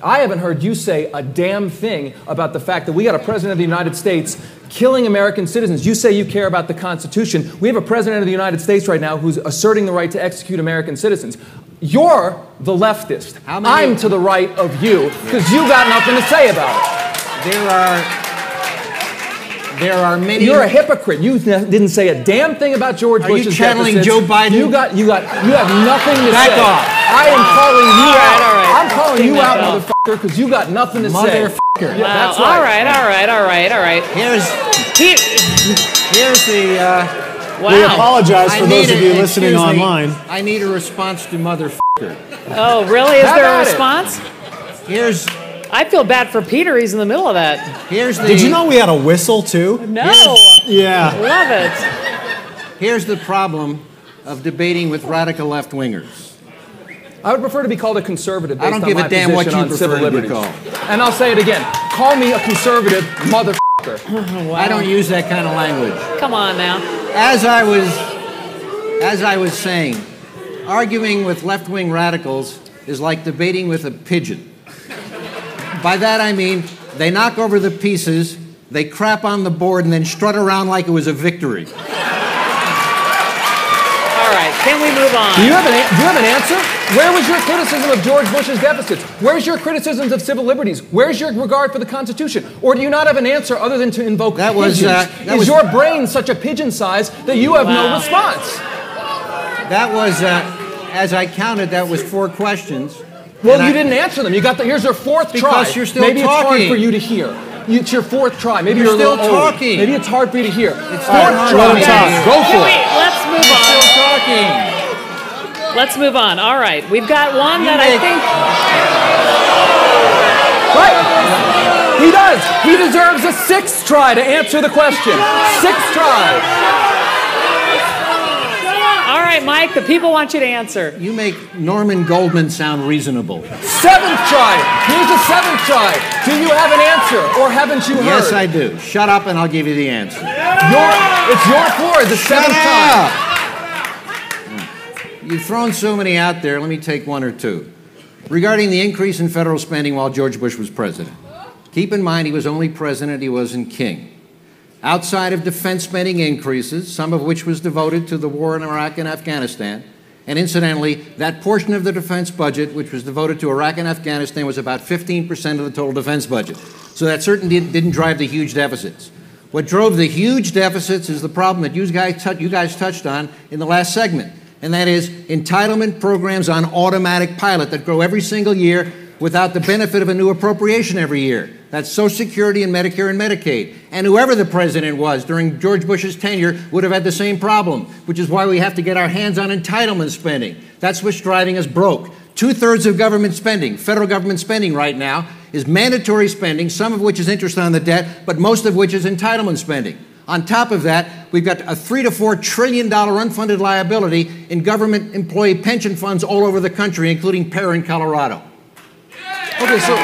I haven't heard you say a damn thing about the fact that we got a president of the United States killing American citizens. You say you care about the Constitution. We have a president of the United States right now who's asserting the right to execute American citizens. You're the leftist. I'm to the right of you because you got nothing to say about it. There are many. You're a hypocrite. You didn't say a damn thing about George Bush's deficits. Are you channeling Joe Biden? You have nothing to say. Back off. I am calling you out. All right. I'm calling you out, motherfucker, because you got nothing to say. Motherfucker. Yeah, that's right. All right. Here's the. Wow. We apologize for those of you listening online. I need a response to motherfucker. Oh, really? Is there a response? I feel bad for Peter. He's in the middle of that. Did you know we had a whistle, too? No. Yeah. Love it. Here's the problem of debating with radical left-wingers. I would prefer to be called a conservative based I don't on give my a damn what you position on prefer civil to be liberties. called. And I'll say it again. Call me a conservative motherfucker. Wow. I don't use that kind of language. Come on now. As I was saying, arguing with left-wing radicals is like debating with a pigeon. By that I mean they knock over the pieces, they crap on the board, and then strut around like it was a victory. All right, can we move on? Do you have an answer? Where was your criticism of George Bush's deficits? Where's your criticisms of civil liberties? Where's your regard for the Constitution? Or do you not have an answer other than to invoke pigeons? Is your brain such a pigeon size that you have no response? That was, as I counted, that was 4 questions. Well, you didn't answer them. Here's your 4th try. Because you're still Maybe talking. It's hard for you to hear. It's your 4th try. Maybe You're you're still a little old. talking. Maybe it's hard for you to hear. It's 4th try. Go for it. Let's move on. Still talking. Let's move on. All right, we've got one that I think. Right. He does. He deserves a 6th try to answer the question. 6th try. All right, Mike, the people want you to answer. You make Norman Goldman sound reasonable. 7th try. Here's a 7th try. Do you have an answer, or haven't you heard? Yes, I do. Shut up, and I'll give you the answer. It's your floor. The 7th time. You've thrown so many out there. Let me take 1 or 2. Regarding the increase in federal spending while George Bush was president. Keep in mind he was only president, he wasn't king. Outside of defense spending increases, some of which was devoted to the war in Iraq and Afghanistan, and incidentally, that portion of the defense budget which was devoted to Iraq and Afghanistan was about 15% of the total defense budget. So that certainly didn't drive the huge deficits. What drove the huge deficits is the problem that you guys touched on in the last segment, and that is entitlement programs on automatic pilot that grow every single year without the benefit of a new appropriation every year. That's Social Security and Medicare and Medicaid. And whoever the president was during George Bush's tenure would have had the same problem, which is why we have to get our hands on entitlement spending. That's what's driving us broke. 2/3 of government spending, federal government spending right now, is mandatory spending, some of which is interest on the debt, but most of which is entitlement spending. On top of that, we've got a $3 to $4 trillion unfunded liability in government employee pension funds all over the country, including PARE in Colorado. Okay, so